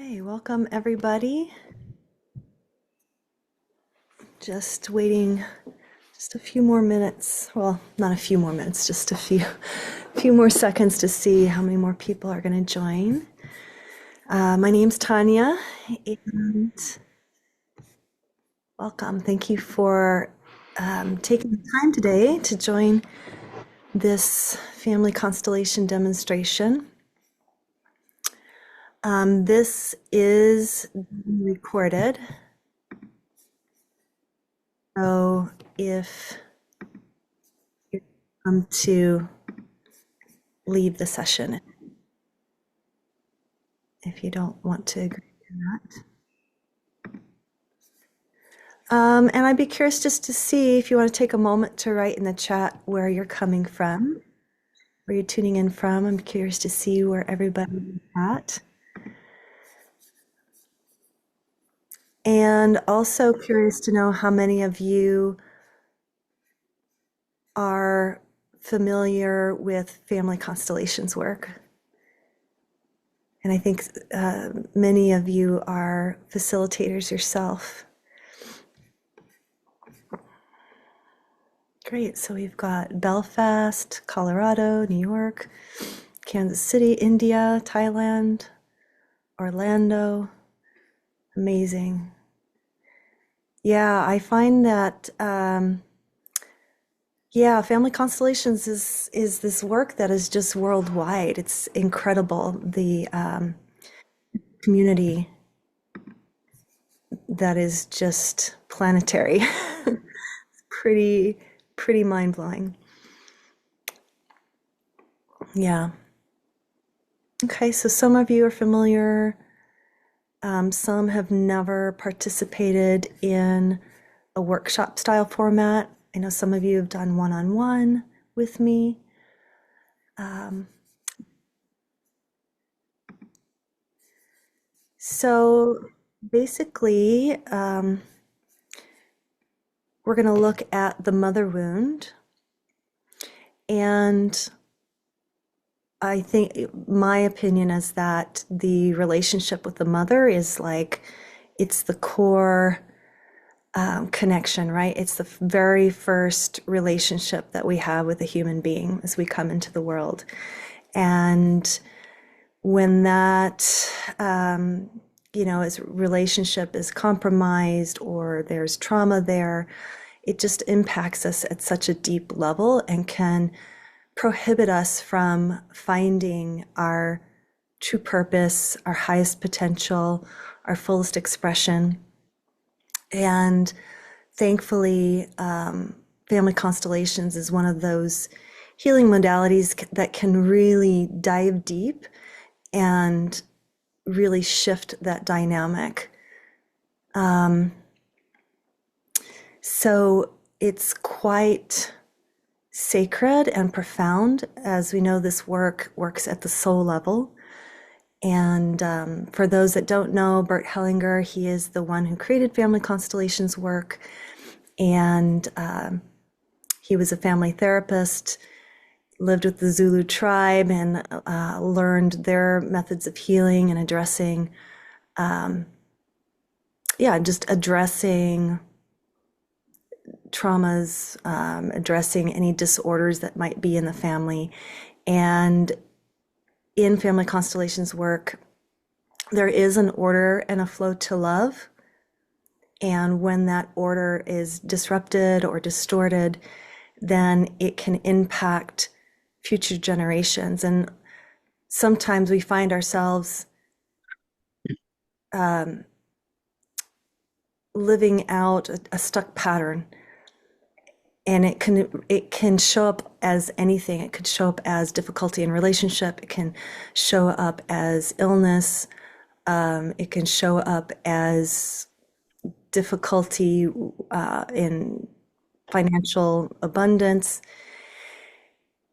Okay, welcome everybody. Just waiting just a few more minutes. Well, not a few more minutes, just a few more seconds to see how many more people are going to join. My name's Tanya, and welcome. Thank you for taking the time today to join this family constellation demonstration. This is recorded. So if you come to leave the session, if you don't want to agree to that. And I'd be curious just to see if you want to take a moment to write in the chat where you're coming from, where you're tuning in from. I'm curious to see where everybody's at. And also curious to know how many of you are familiar with family constellations work. And I think many of you are facilitators yourself. Great. So we've got Belfast, Colorado, New York, Kansas City, India, Thailand, Orlando. Amazing. Yeah, I find that family constellations is this work that is just worldwide. It's incredible, the community that is just planetary. Pretty mind-blowing. Yeah. Okay, so some of you are familiar. Some have never participated in a workshop style format. I know some of you have done one-on-one with me. So basically, we're going to look at the mother wound. And I think my opinion is that the relationship with the mother is like, it's the core connection, right? It's the very first relationship that we have with a human being as we come into the world. And when that, as relationship is compromised or there's trauma there, it just impacts us at such a deep level and can prohibit us from finding our true purpose, our highest potential, our fullest expression. And thankfully, family constellations is one of those healing modalities that can really dive deep and really shift that dynamic. So it's quite sacred and profound. As we know, this work works at the soul level. And for those that don't know, Bert Hellinger, he is the one who created family constellations work. And he was a family therapist, lived with the Zulu tribe, and learned their methods of healing and addressing, just addressing traumas, addressing any disorders that might be in the family. And in family constellations work, there is an order and a flow to love. And when that order is disrupted or distorted, then it can impact future generations. And sometimes we find ourselves living out a stuck pattern. And it can show up as anything. It could show up as difficulty in relationship. It can show up as illness. It can show up as difficulty in financial abundance.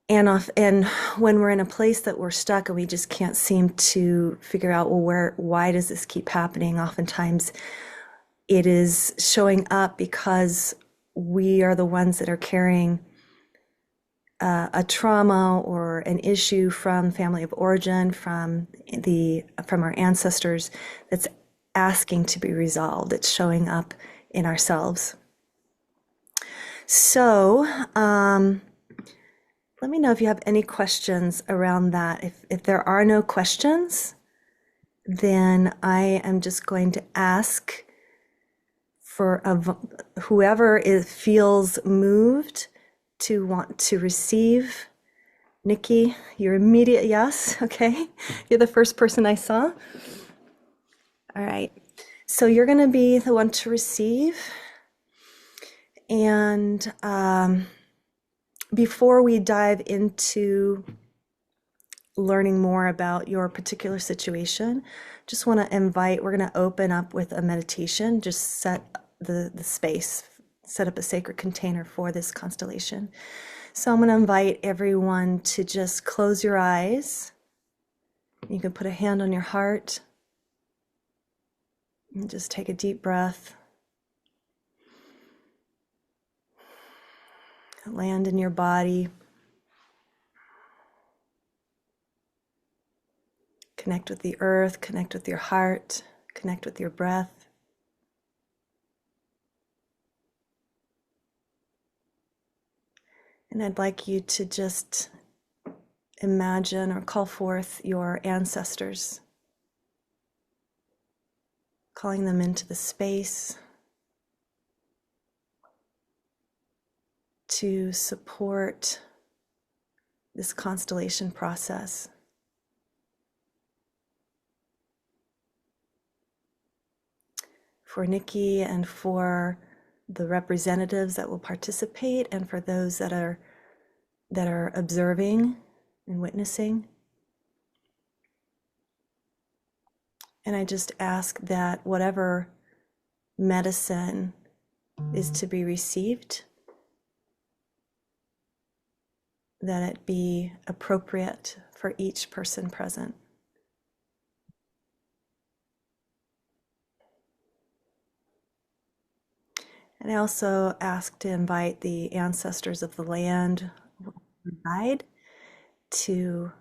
And when we're in a place that we're stuck and we just can't seem to figure out, well, why does this keep happening? Oftentimes it is showing up because we are the ones that are carrying a trauma or an issue from family of origin, from our ancestors that's asking to be resolved. It's showing up in ourselves. So, let me know if you have any questions around that. If there are no questions, then I am just going to ask for whoever feels moved to want to receive. Nikki, your immediate yes. Okay. You're the first person I saw. All right. So you're going to be the one to receive. And before we dive into learning more about your particular situation, just want to invite, we're going to open up with a meditation, just set the space, set up a sacred container for this constellation. So I'm going to invite everyone to just close your eyes. You can put a hand on your heart and just take a deep breath. Land in your body. Connect with the earth, connect with your heart, connect with your breath. And I'd like you to just imagine or call forth your ancestors, calling them into the space to support this constellation process. For Nikki and for the representatives that will participate, and for those that are observing and witnessing. And I just ask that whatever medicine is to be received, that it be appropriate for each person present. And I also ask to invite the ancestors of the land guide to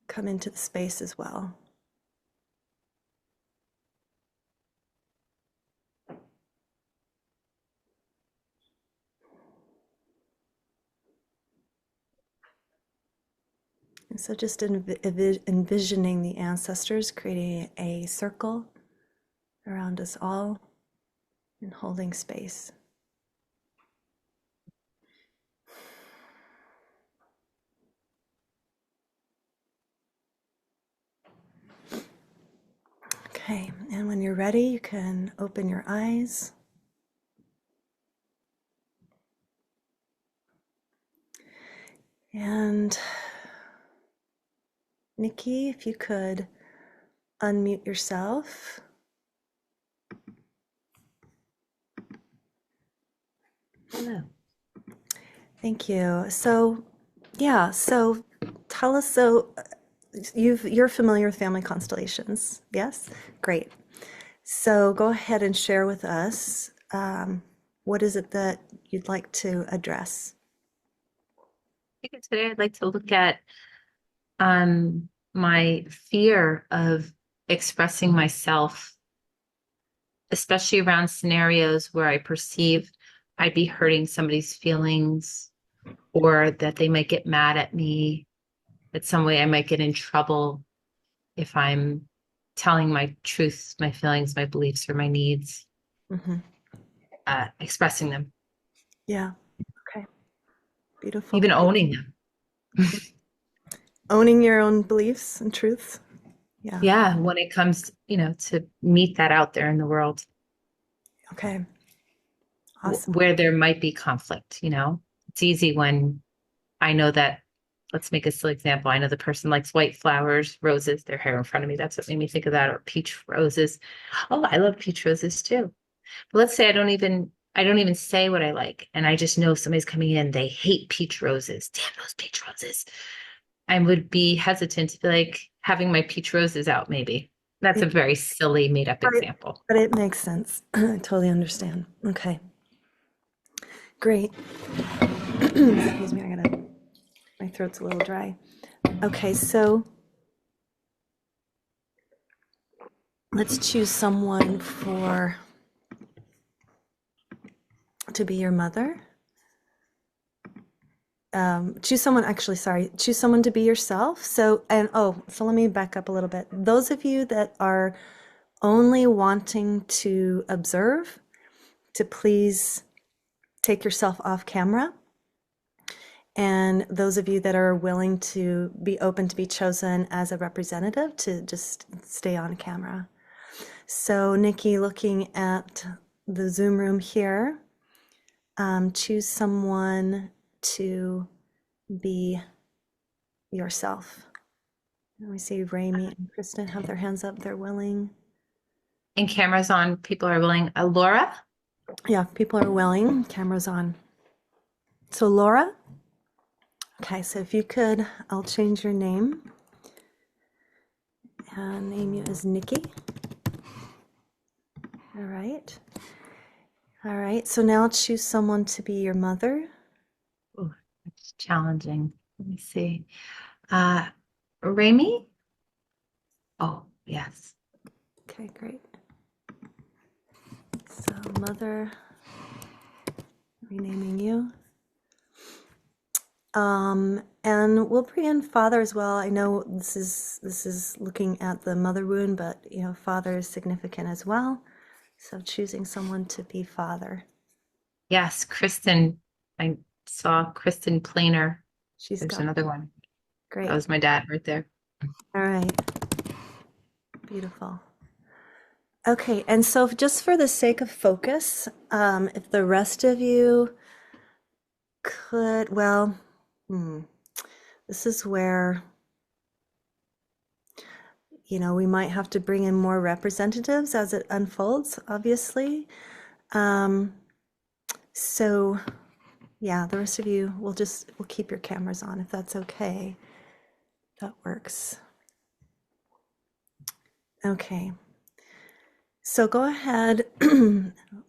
come into the space as well. And so just envisioning the ancestors creating a circle around us all and holding space. Okay, and when you're ready, you can open your eyes. And Nikki, if you could unmute yourself. Hello. Thank you. So, yeah, so tell us, you're familiar with family constellations, yes? Great. So go ahead and share with us, what is it that you'd like to address? I think today I'd like to look at my fear of expressing myself, especially around scenarios where I perceive I'd be hurting somebody's feelings or that they might get mad at me, that some way I might get in trouble if I'm telling my truths, my feelings, my beliefs, or my needs, Hmm. expressing them, Yeah, okay, beautiful. even owning them. Owning your own beliefs and truths. Yeah, Yeah, when it comes, to meet that out there in the world. okay, awesome. Where there might be conflict. It's easy when I know that, let's make a silly example. I know the person likes white flowers, roses, their hair in front of me. That's what made me think of that, or peach roses. Oh, I love peach roses too. But let's say I don't even say what I like, and I just know somebody's coming in, they hate peach roses. Damn those peach roses. I would be hesitant to be like having my peach roses out, maybe. That's Yeah, a very silly made up but example. it makes sense. I totally understand. Okay, great. Excuse me, my throat's a little dry. Okay, so let's choose someone to be your mother. Choose someone, actually, sorry, choose someone to be yourself. So let me back up a little bit. Those of you that are only wanting to observe, to please take yourself off camera. And those of you that are willing to be open to be chosen as a representative to just stay on camera. So, Nikki, looking at the Zoom room here, choose someone to be yourself. We see Rami and Kristen have their hands up. They're willing. And cameras on, people are willing. Laura? Yeah, people are willing. Cameras on. So, Laura, okay, so if you could, I'll change your name and name you as Nikki. All right. All right. So now choose someone to be your mother. Ooh, it's challenging. Let me see. Uh, Rami? Oh, yes. Okay, great. So mother, renaming you. And we'll bring in father as well. I know this is looking at the mother wound, but father is significant as well. So choosing someone to be father. Yes, Kristen. I saw Kristen Planer. She's There's got another one. That great. was my dad right there. All right. Beautiful. Okay, and so just for the sake of focus, if the rest of you could, well, this is where, we might have to bring in more representatives as it unfolds, obviously. So yeah, the rest of you, we'll keep your cameras on if that's okay. That works. Okay. So go ahead,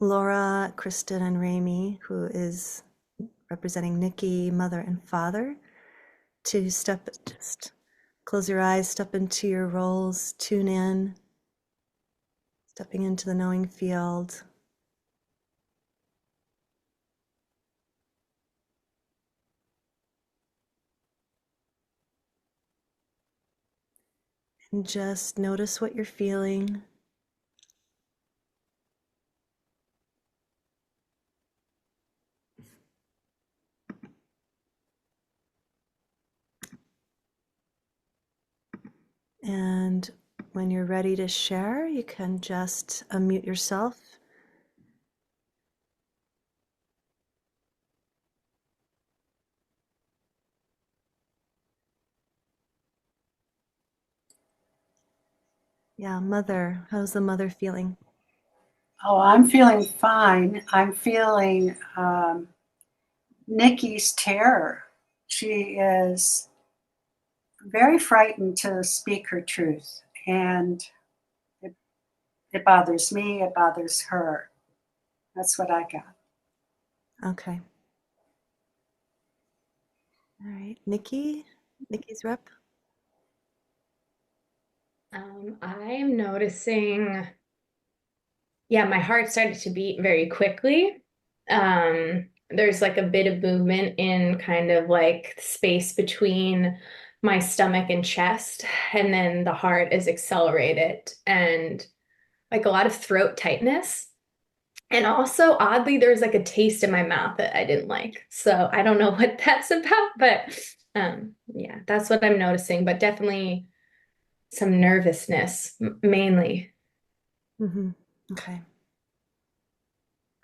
Laura, Kristen, and Rami, who is representing Nikki, mother and father, to just close your eyes, step into your roles, tune in, stepping into the knowing field. And just notice what you're feeling. And when you're ready to share, you can just unmute yourself. Yeah, mother. How's the mother feeling? Oh, I'm feeling fine. I'm feeling Nikki's terror. She is very frightened to speak her truth, and it, it bothers me, it bothers her. That's what I got. Okay. All right. Nikki's rep. I'm noticing, yeah, my heart started to beat very quickly. There's like a bit of movement in kind of like space between my stomach and chest, and then the heart is accelerated and like a lot of throat tightness. And also, oddly, there's like a taste in my mouth that I didn't like. So I don't know what that's about, but yeah, that's what I'm noticing, but definitely some nervousness mainly. Mm-hmm. Okay.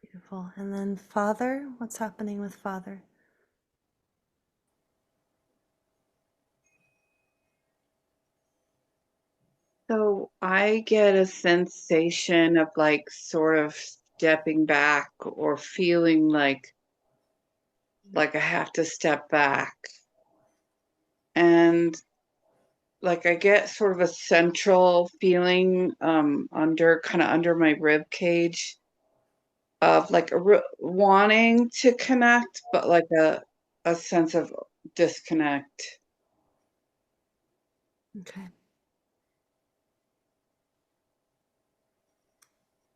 Beautiful. And then father, what's happening with father? So I get a sensation of like sort of stepping back or feeling like I have to step back. And like I get sort of a central feeling under kind of under my rib cage of like wanting to connect, but like a sense of disconnect. Okay.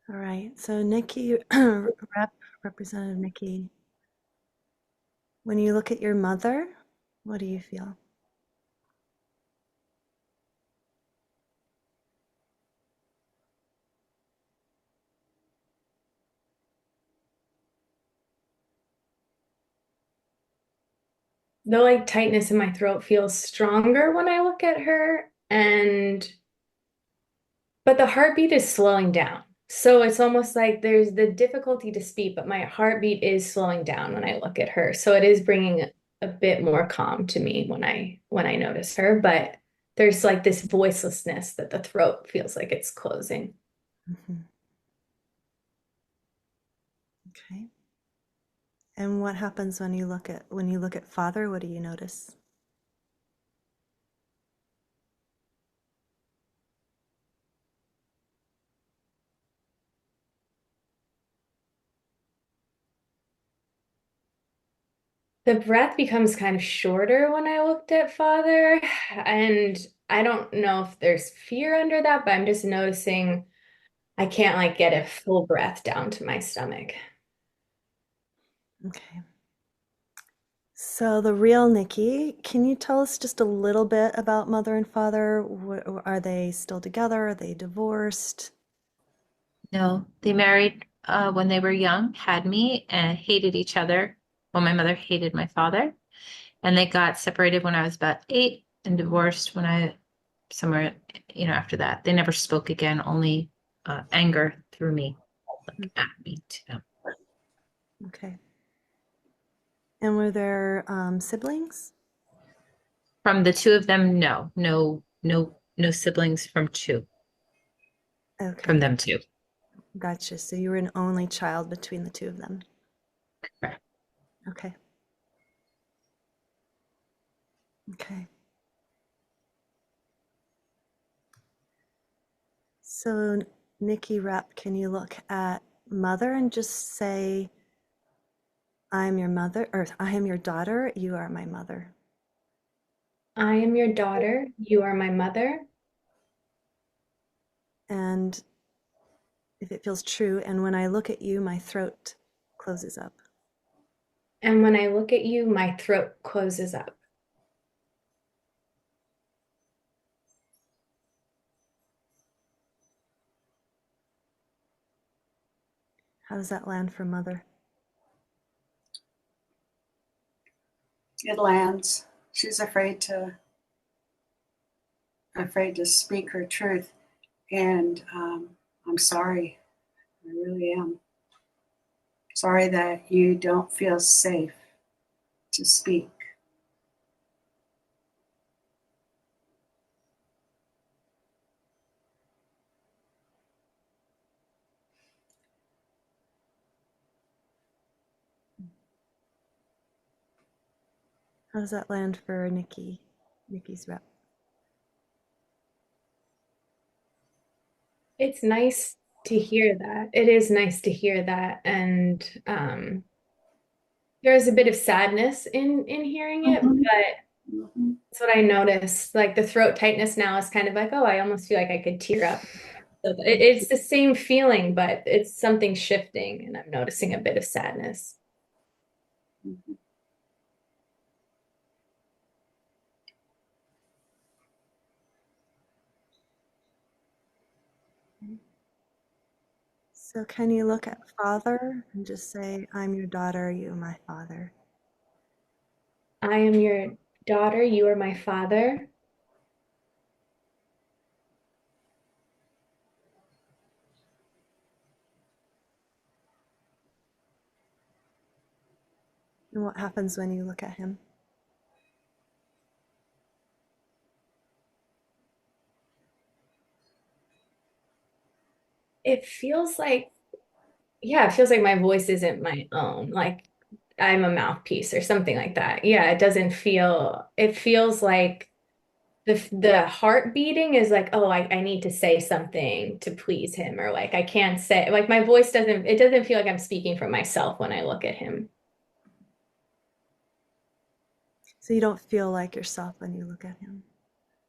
All right. So Nikki, Representative Nikki, when you look at your mother, what do you feel? The like tightness in my throat feels stronger when I look at her, and but the heartbeat is slowing down. So it's almost like there's the difficulty to speak, but my heartbeat is slowing down when I look at her. So it is bringing a bit more calm to me when I notice her, but there's like this voicelessness that the throat feels like it's closing. Mhm. Okay. And what happens when you look at father? What do you notice? The breath becomes kind of shorter when I looked at father, and I don't know if there's fear under that, but I'm just noticing I can't like get a full breath down to my stomach. Okay. So the real Nikki, can you tell us just a little bit about mother and father? Are they still together? Are they divorced? No, they married when they were young, had me, and hated each other. Well, my mother hated my father, and they got separated when I was about 8 and divorced when I somewhere, after that. They never spoke again, only anger through me, like at me to them. Okay. And were there siblings? From the two of them, no, no, no, no siblings from Okay, them too. gotcha. So you were an only child between the two of them. Correct. Okay. Okay. So Nikki Rep, can you look at mother and just say, I am your mother, or I am your daughter, you are my mother. I am your daughter, you are my mother. And if it feels true, and when I look at you, my throat closes up. And when I look at you, my throat closes up. How does that land for mother? It lands. She's afraid to speak her truth, and I'm sorry. I really am sorry that you don't feel safe to speak. How does that land for Nikki? Nikki's rep. It's nice to hear that. It is nice to hear that. And there's a bit of sadness in hearing it, Mm-hmm. but Mm-hmm. that's what I noticed. Like the throat tightness now is kind of like, oh, I almost feel like I could tear up. So it's the same feeling, but it's something shifting, and I'm noticing a bit of sadness. Mm-hmm. So can you look at father and just say, I'm your daughter, you are my father. I am your daughter, you are my father. And what happens when you look at him? It feels like, yeah, it feels like my voice isn't my own. Like I'm a mouthpiece or something like that. Yeah, it feels like the heart beating is like, oh, I need to say something to please him, or like I can't say, like my voice doesn't, it doesn't feel like I'm speaking for myself when I look at him. So you don't feel like yourself when you look at him.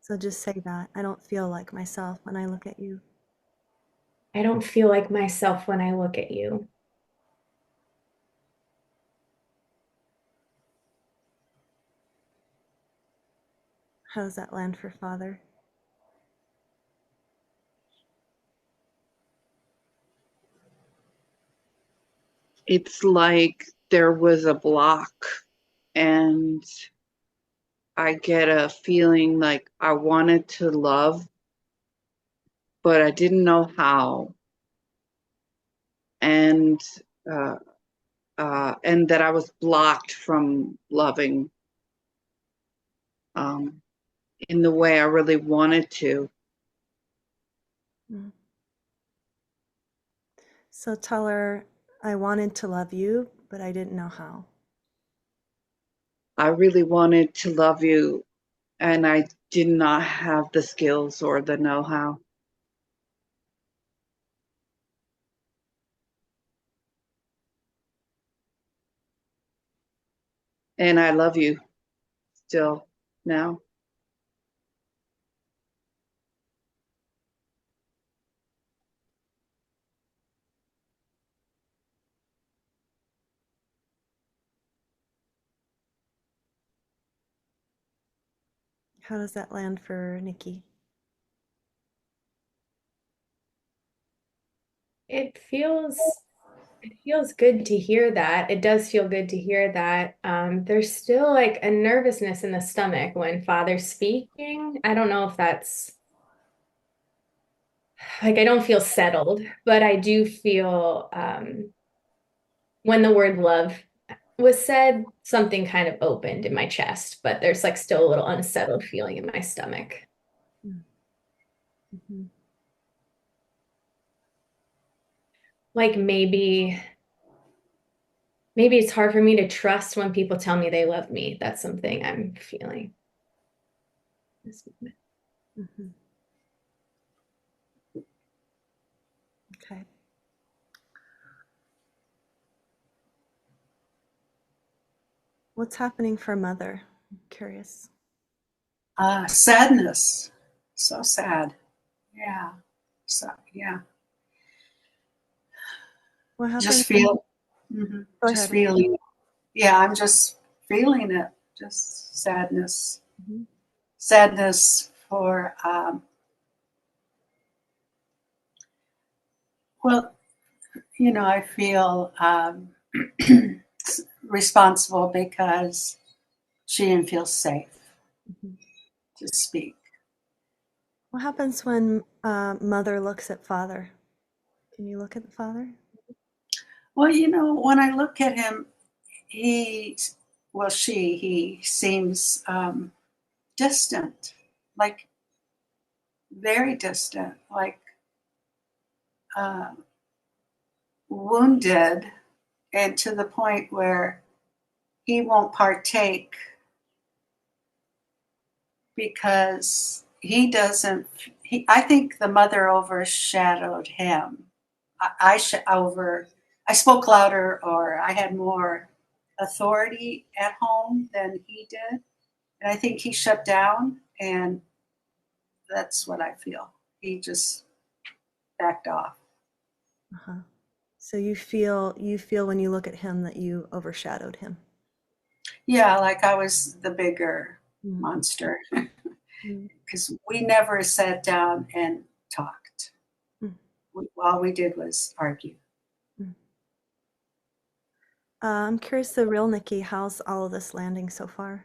So just say that. I don't feel like myself when I look at you. I don't feel like myself when I look at you. How does that land for Father? It's like there was a block, and I get a feeling like I wanted to love, but I didn't know how. And uh, and that I was blocked from loving um, in the way I really wanted to. Mm. So tell her, I wanted to love you, but I didn't know how. I really wanted to love you, and I did not have the skills or the know-how. And I love you still now. How does that land for Nikki? It feels good to hear that. It does feel good to hear that. There's still like a nervousness in the stomach when Father's speaking. I don't know if that's like I don't feel settled, but I do feel when the word love was said, something kind of opened in my chest, but there's like still a little unsettled feeling in my stomach. Mm-hmm. Like maybe it's hard for me to trust when people tell me they love me. That's something I'm feeling. Mm-hmm. Okay. What's happening for Mother? I'm curious. Sadness. So sad. Yeah. So, yeah. What happened? Just feel, mm-hmm, Go just ahead. feeling. Yeah, I'm just feeling it. Just sadness. Mm-hmm. Sadness for, well, I feel responsible because she didn't feel safe Mm-hmm. to speak. What happens when Mother looks at Father? Can you look at the Father? Well, when I look at him, he, he seems distant, like very distant, like uh, wounded, and to the point where he won't partake because he doesn't. I think the mother overshadowed him. I spoke louder, or I had more authority at home than he did, and I think he shut down, and that's what I feel. He just backed off. Uh-huh. So you feel when you look at him that you overshadowed him. Yeah, like I was the bigger Mm-hmm. monster Mm-hmm. because we never sat down and talked. All we did was argue. I'm curious, the real Nikki, how's all of this landing so far?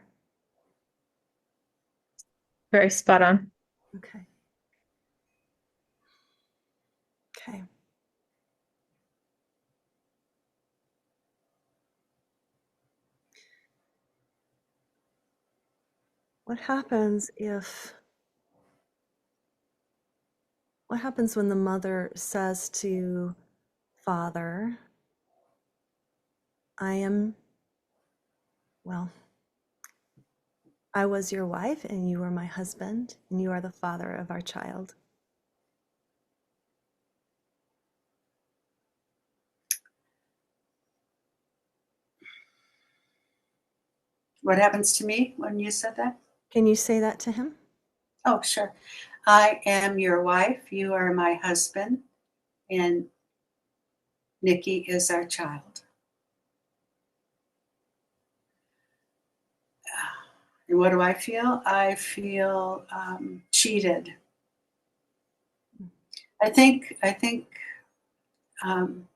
Very spot on. Okay. Okay. What happens when the mother says to Father, well, I was your wife and you were my husband and you are the father of our child? What happens to me when you said that? Can you say that to him? Oh, sure. I am your wife. You are my husband. And Nikki is our child. And what do I feel? I feel cheated. I think um,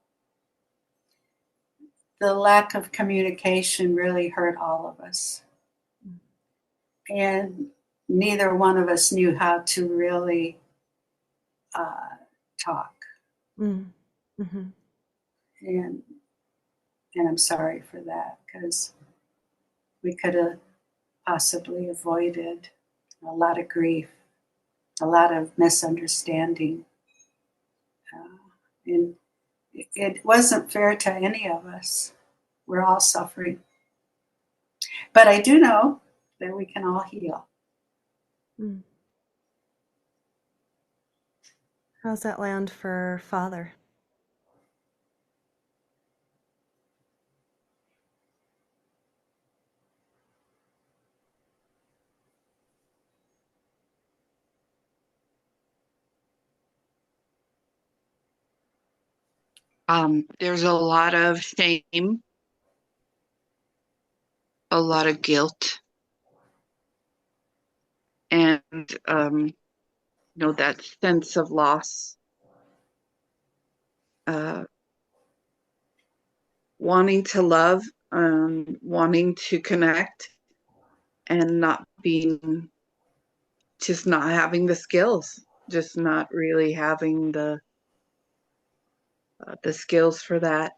the lack of communication really hurt all of us. And neither one of us knew how to really talk. Mm. Mm-hmm. And I'm sorry for that, because we could have possibly avoided a lot of grief, a lot of misunderstanding. And it wasn't fair to any of us. We're all suffering. But I do know that we can all heal. Mm. How's that land for father? There's a lot of shame, a lot of guilt, and that sense of loss, wanting to love, wanting to connect, and just not having the skills, just not really having the skills for that,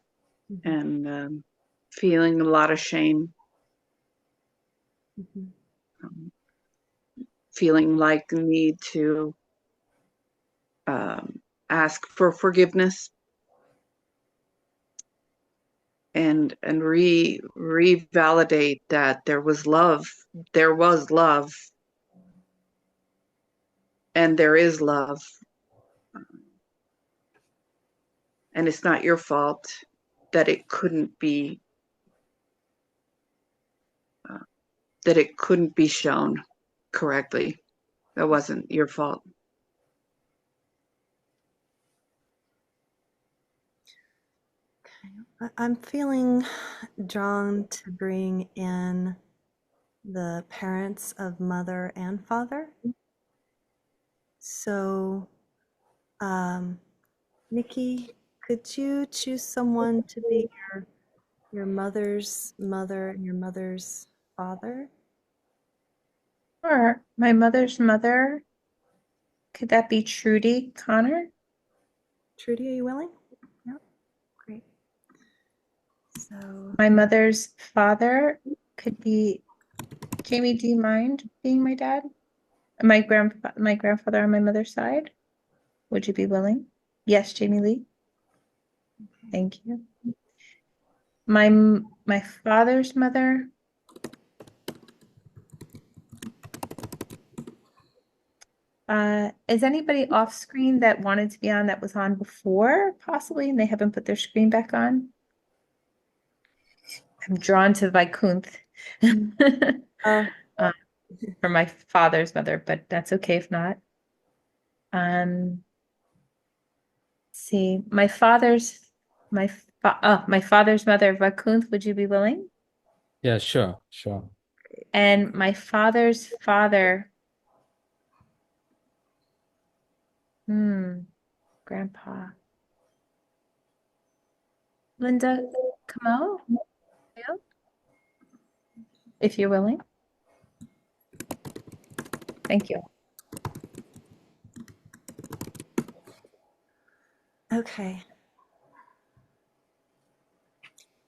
Mm-hmm. and feeling a lot of shame, Mm-hmm. um, feeling like the need to um, ask for forgiveness and revalidate that there was love, and there is love, and it's not your fault that it couldn't be uh, shown correctly. That wasn't your fault. I'm feeling drawn to bring in the parents of mother and father. So, Nikki, could you choose someone to be your mother's mother and your mother's father? Or my mother's mother, could that be Trudy Connor? Trudy, are you willing? Yep, great. So, My mother's father could be Jamie. Do you mind being my dad? My grandfather on my mother's side. Would you be willing? Yes, Jamie Lee. Thank you. My father's mother. Is anybody off screen that wanted to be on that was on before, possibly, and they haven't put their screen back on? I'm drawn to Vaikunth uh, for my father's mother, but that's okay if not. See, my father's mother, Vaikunth, would you be willing? Yeah, sure, sure. And my father's father, grandpa. Linda, come out, if you're willing. Thank you. okay.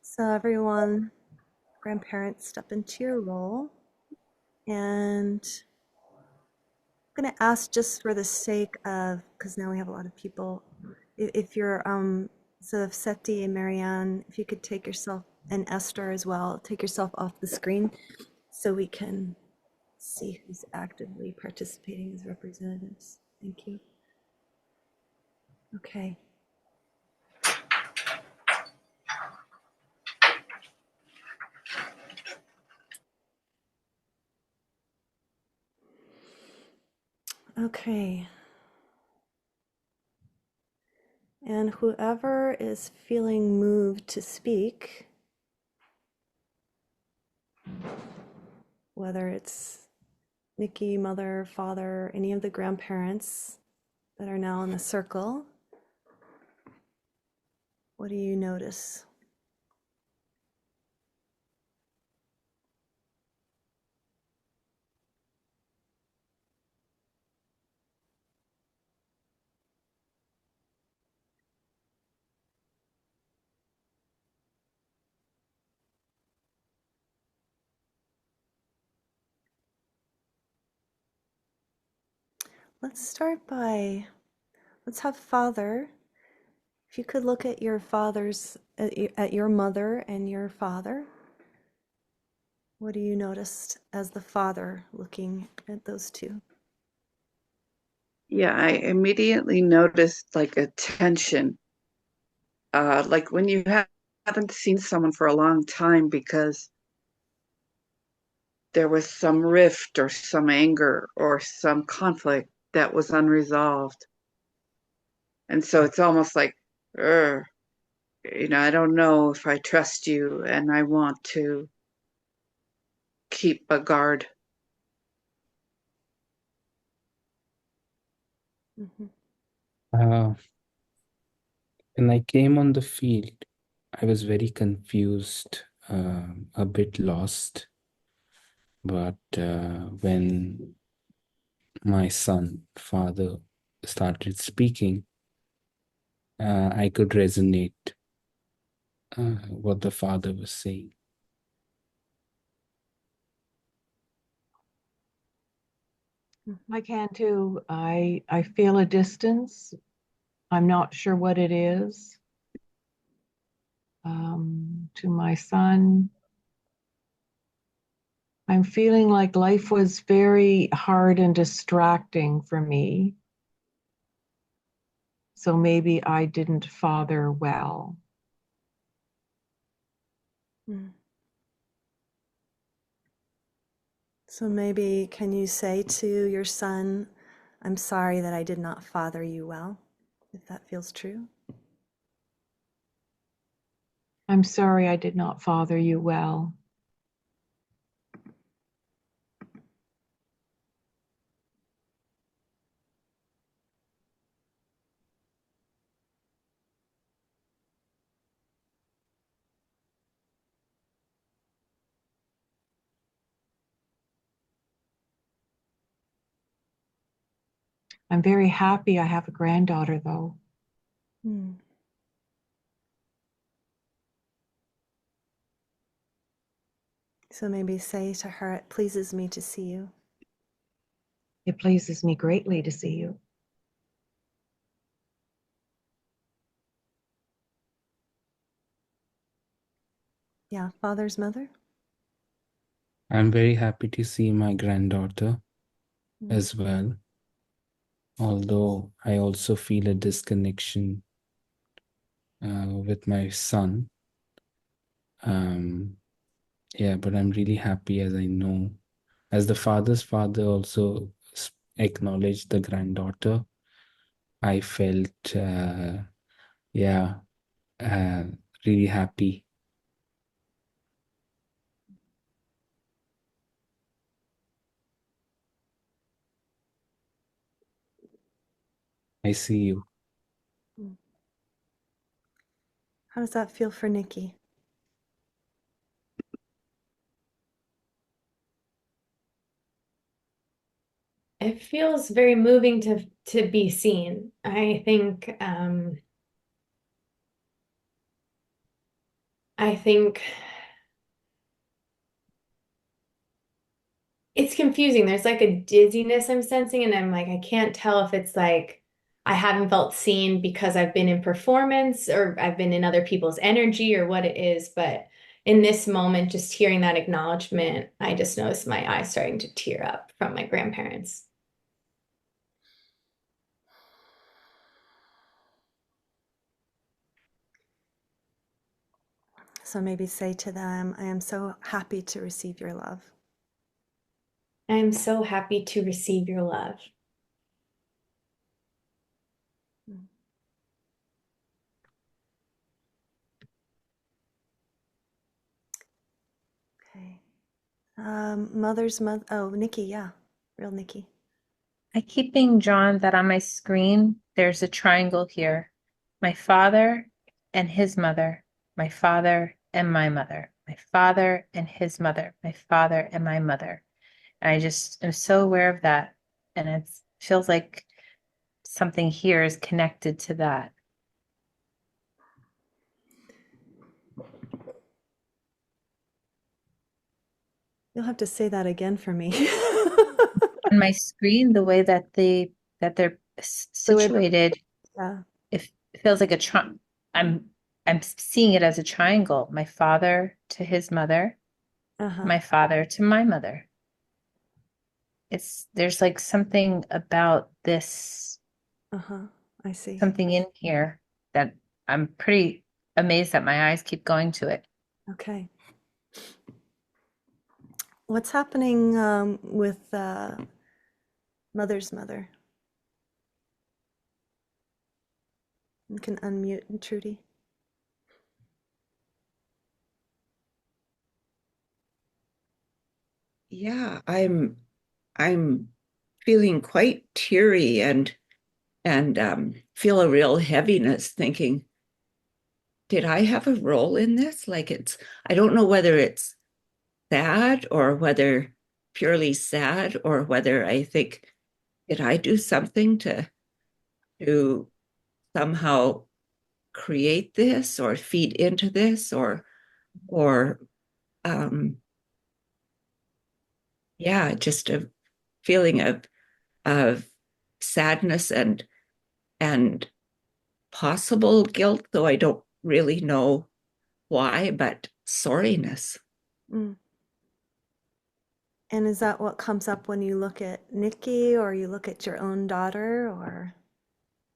So, everyone, grandparents, step into your role. And I'm going to ask, just for the sake of, because now we have a lot of people, if you're, so if Seti and Marianne, if you could take yourself, and Esther as well, take yourself off the screen so we can see who's actively participating as representatives. Thank you. Okay. Okay. And whoever is feeling moved to speak, whether it's Nikki, mother, father, any of the grandparents that are now in the circle, what do you notice? Let's start by, let's have father. If you could look at your father's, at your mother and your father, what do you notice as the father looking at those two? Yeah, I immediately noticed like a tension, like when you haven't seen someone for a long time because there was some rift or some anger or some conflict that was unresolved. And so it's almost like, "Ugh, I don't know if I trust you and I want to keep a guard." Mm-hmm. Uh, when I came on the field, I was very confused, a bit lost. But when my son, father, started speaking, I could resonate what the father was saying. I can too. I feel a distance. I'm not sure what it is. To my son, I'm feeling like life was very hard and distracting for me. So maybe I didn't father well. Mm. So maybe can you say to your son, I'm sorry that I did not father you well, if that feels true? I'm sorry I did not father you well. I'm very happy I have a granddaughter, though. Mm. So maybe say to her, it pleases me to see you. It pleases me greatly to see you. Yeah, father's mother. I'm very happy to see my granddaughter Mm. as well, although I also feel a disconnection with my son. Yeah, but I'm really happy as I know, as the father's father also acknowledged the granddaughter. I felt, yeah, uh, really happy. I see you. Mm. How does that feel for Nikki? It feels very moving to be seen. I think it's confusing. There's like a dizziness I'm sensing, and I'm like, I can't tell if it's like I haven't felt seen because I've been in performance or I've been in other people's energy or what it is. But in this moment, just hearing that acknowledgement, I just noticed my eyes starting to tear up from my grandparents. So maybe say to them, I am so happy to receive your love. I'm so happy to receive your love. Mother's mother. Oh, Nikki, yeah. Real Nikki. I keep being drawn that on my screen, there's a triangle here. My father and his mother, my father and my mother, my father and his mother, my father and my mother. And I just am so aware of that. And it feels like something here is connected to that. You'll have to say that again for me. On my screen, the way that they're The way that- situated, yeah. it feels like I'm seeing it as a triangle. My father to his mother, Uh-huh. my father to my mother. There's like something about this, Uh-huh. I see. something in here that I'm pretty amazed that my eyes keep going to it. Okay. What's happening with mother's mother? You can unmute Trudy. Yeah, I'm feeling quite teary and feel a real heaviness thinking, did I have a role in this? Like I don't know whether it's sad or whether purely sad or whether I think, did I do something to somehow create this or feed into this or um yeah, just a feeling of sadness and possible guilt, though I don't really know why, but sorriness. Mm. And is that what comes up when you look at Nikki or you look at your own daughter, or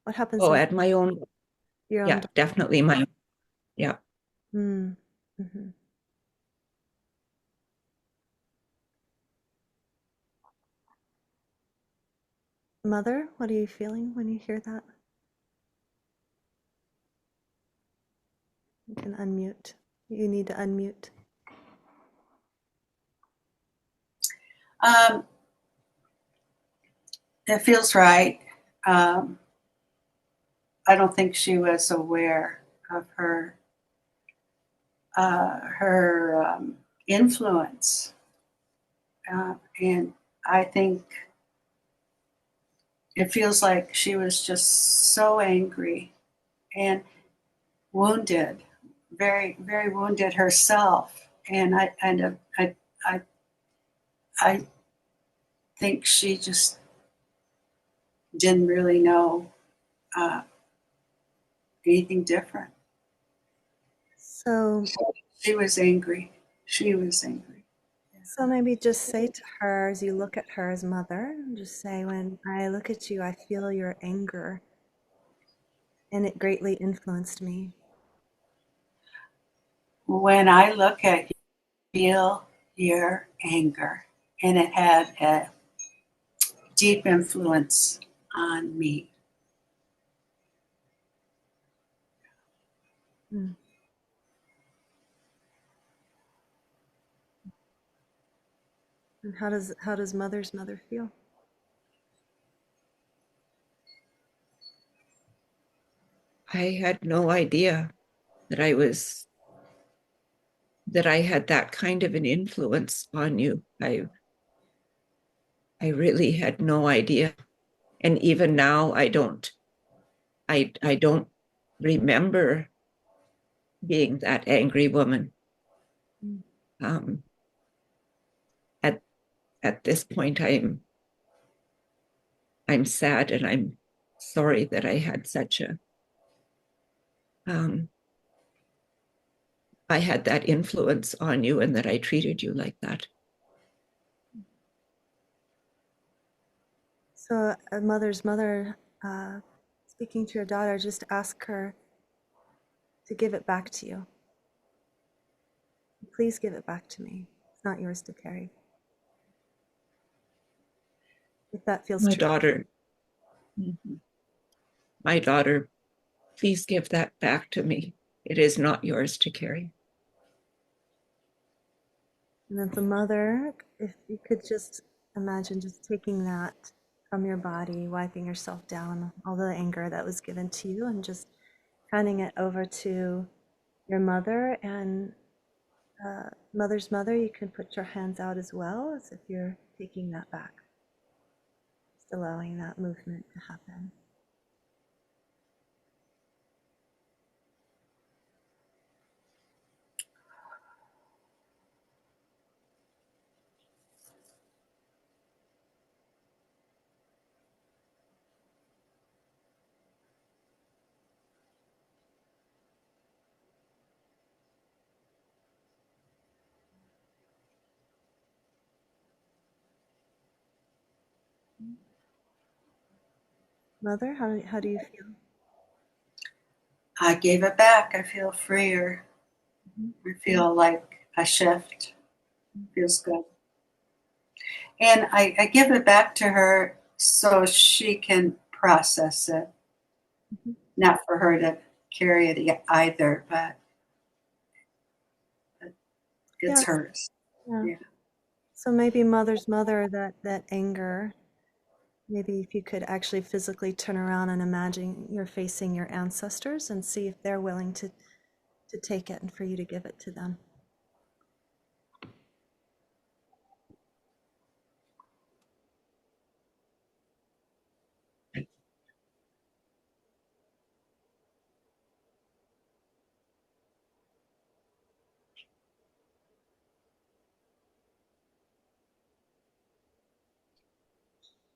what happens Oh, when at my own, your own yeah, daughter? definitely my, yeah. Mm. Hmm. Mother, what are you feeling when you hear that? You can unmute. You need to unmute. Um, it feels right. Um, I don't think she was aware of her influence, and I think it feels like she was just so angry and wounded, very very wounded herself, and I I think she just didn't really know uh, anything different. So, She was angry. She was angry. so maybe just say to her as you look at her as mother, just say, when I look at you, I feel your anger, and it greatly influenced me. When I look at you, feel your anger, and it had a deep influence on me. Mm. And how does mother's mother feel? I had no idea that that I had that kind of an influence on you. I really had no idea. And even now I don't remember being that angry woman. Mm. Um, at at this point I'm sad and I'm sorry that I had such a um, I had that influence on you and that I treated you like that. So, a mother's mother, speaking to your daughter, just ask her to give it back to you. Please give it back to me. It's not yours to carry. If that feels My true. daughter, my daughter, please give that back to me. It is not yours to carry. And then the mother, if you could just imagine just taking that from your body, wiping yourself down, all the anger that was given to you, and just handing it over to your mother. And mother's mother, you can put your hands out as well, as if you're taking that back, just allowing that movement to happen. Mother, how do you feel? I gave it back. I feel freer. I feel like a shift. Feels good. And I give it back to her so she can process it. Not for her to carry it either, but it's Yes. hers. Yeah. Yeah. So maybe mother's mother, that anger, maybe if you could actually physically turn around and imagine you're facing your ancestors and see if they're willing to take it and for you to give it to them.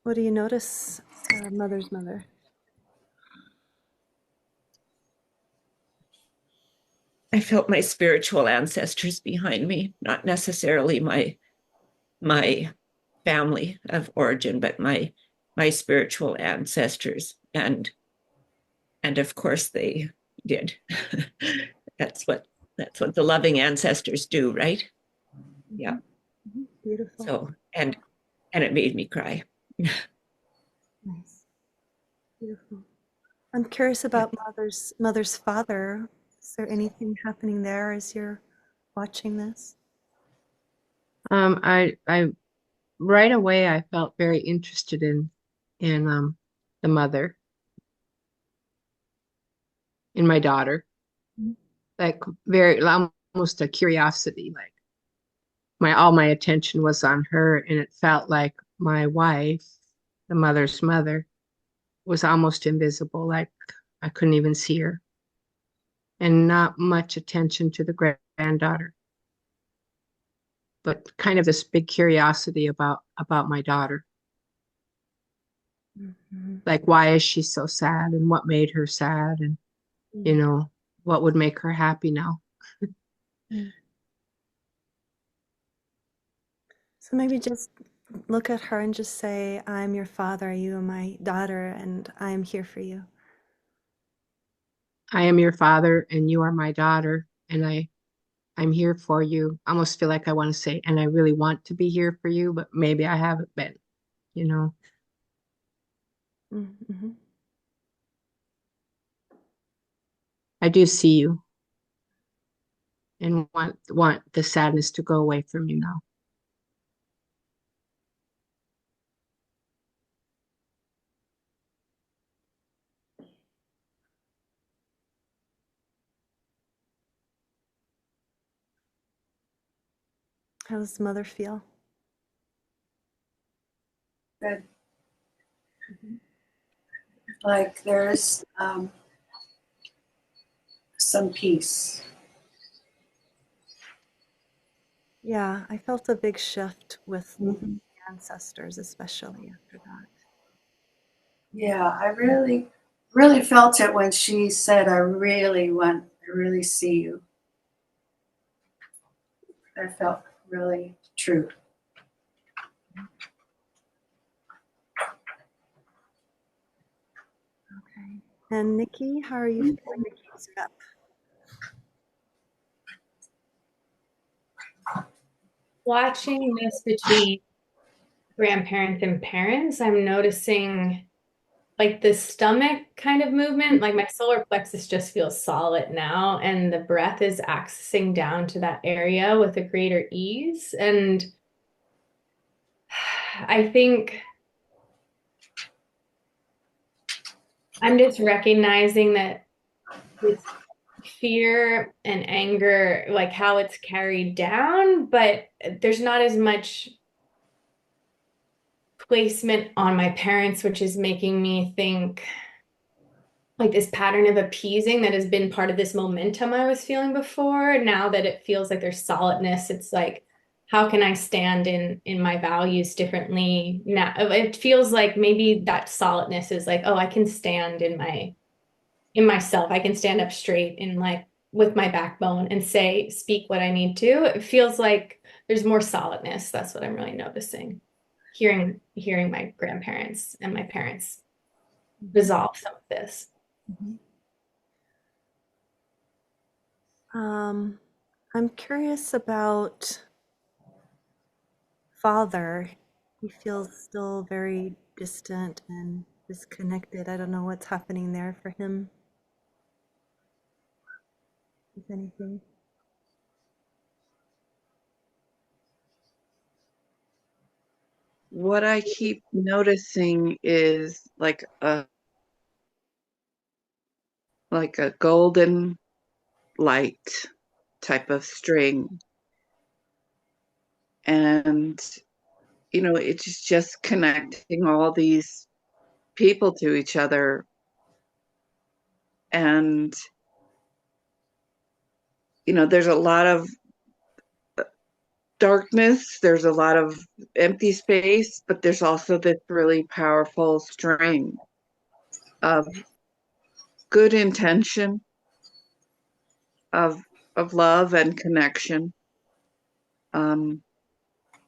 What do you notice, mother's mother? I felt my spiritual ancestors behind me, not necessarily my family of origin, but my spiritual ancestors, and of course they did. that's what the loving ancestors do, right? Yeah. Mm-hmm. Beautiful. So and it made me cry. Nice. Beautiful. I'm curious about mother's father. Is there anything happening there as you're watching this? I right away I felt very interested in the mother, in my daughter, Mhm. like very almost a curiosity, like my all my attention was on her, and it felt like my wife, the mother's mother, was almost invisible, like I couldn't even see her, and not much attention to the granddaughter, but kind of this big curiosity about my daughter. Mhm. Like, why is she so sad, and what made her sad, and you Mm. know, what would make her happy now? Mm. So maybe just look at her and just say, I'm your father, you are my daughter, and I am here for you. I am your father and you are my daughter, and I'm here for you. I almost feel like I want to say, and I really want to be here for you, but maybe I haven't been, you know. Mm-hmm. I do see you and want the sadness to go away from you now. How does mother feel? Good. Like there's some peace. Yeah, I felt a big shift with Mm-hmm. ancestors, especially after that. Yeah, I really, really felt it when she said, I really see you. That felt really true. Okay. And Nikki, how are you feeling? Nikki's rep. Watching this between grandparents and parents, I'm noticing like the stomach kind of movement, like my solar plexus just feels solid now, and the breath is accessing down to that area with a greater ease. And I think I'm just recognizing that with fear and anger, like how it's carried down, but there's not as much placement on my parents, which is making me think like this pattern of appeasing that has been part of this momentum I was feeling before. Now that it feels like there's solidness, it's like, how can I stand in my values differently? Now it feels like maybe that solidness is like, oh, I can stand in myself. I can stand up straight in like with my backbone and speak what I need to. It feels like there's more solidness. That's what I'm really noticing. Hearing my grandparents and my parents resolve some of this. I'm curious about father. He feels still very distant and disconnected. I don't know what's happening there for him. If anything. What I keep noticing is like a golden light type of string. And, it's just connecting all these people to each other. And, there's a lot of darkness, there's a lot of empty space, but there's also this really powerful string of good intention, of love and connection.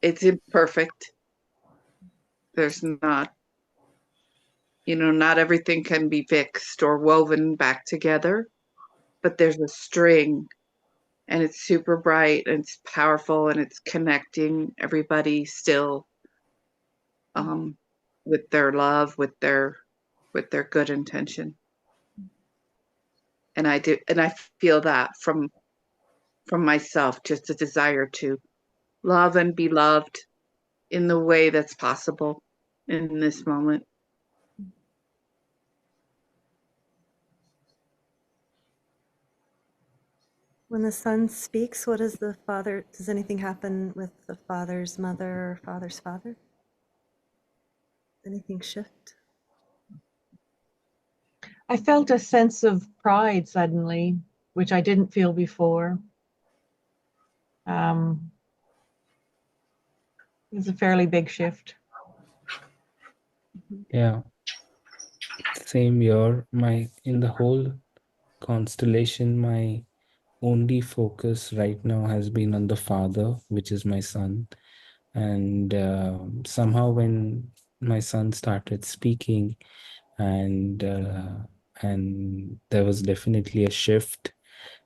It's imperfect. There's not everything can be fixed or woven back together, but there's a string, and it's super bright and it's powerful, and it's connecting everybody still, with their love, with their good intention. And I feel that from myself, just a desire to love and be loved in the way that's possible in this moment. When the son speaks, what does the father, does anything happen with the father's mother or father's father? Anything shift? I felt a sense of pride suddenly, which I didn't feel before. It was a fairly big shift. Yeah, same year. In the whole constellation, my only focus right now has been on the father, which is my son. And somehow when my son started speaking, and there was definitely a shift,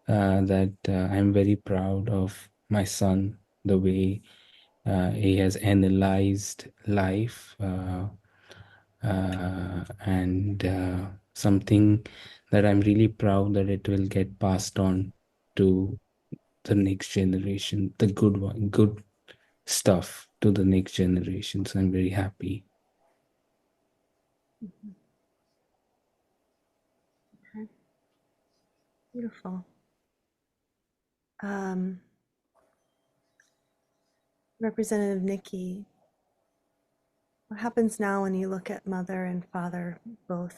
that I'm very proud of my son, the way he has analyzed life, and something that I'm really proud that it will get passed on to the next generation, the good stuff to the next generation. So I'm very happy. Okay. Beautiful. Um, Representative Nikki, what happens now when you look at mother and father both?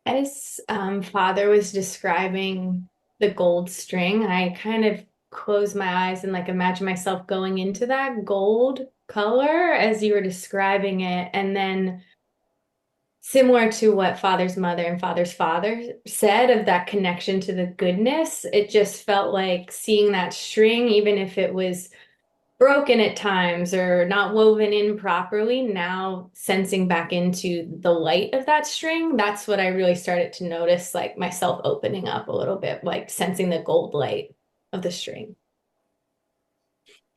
As father was describing the gold string, I kind of closed my eyes and like imagine myself going into that gold color as you were describing it. And then similar to what father's mother and father's father said of that connection to the goodness, it just felt like seeing that string, even if it was broken at times or not woven in properly, now sensing back into the light of that string, that's what I really started to notice, like myself opening up a little bit, like sensing the gold light of the string.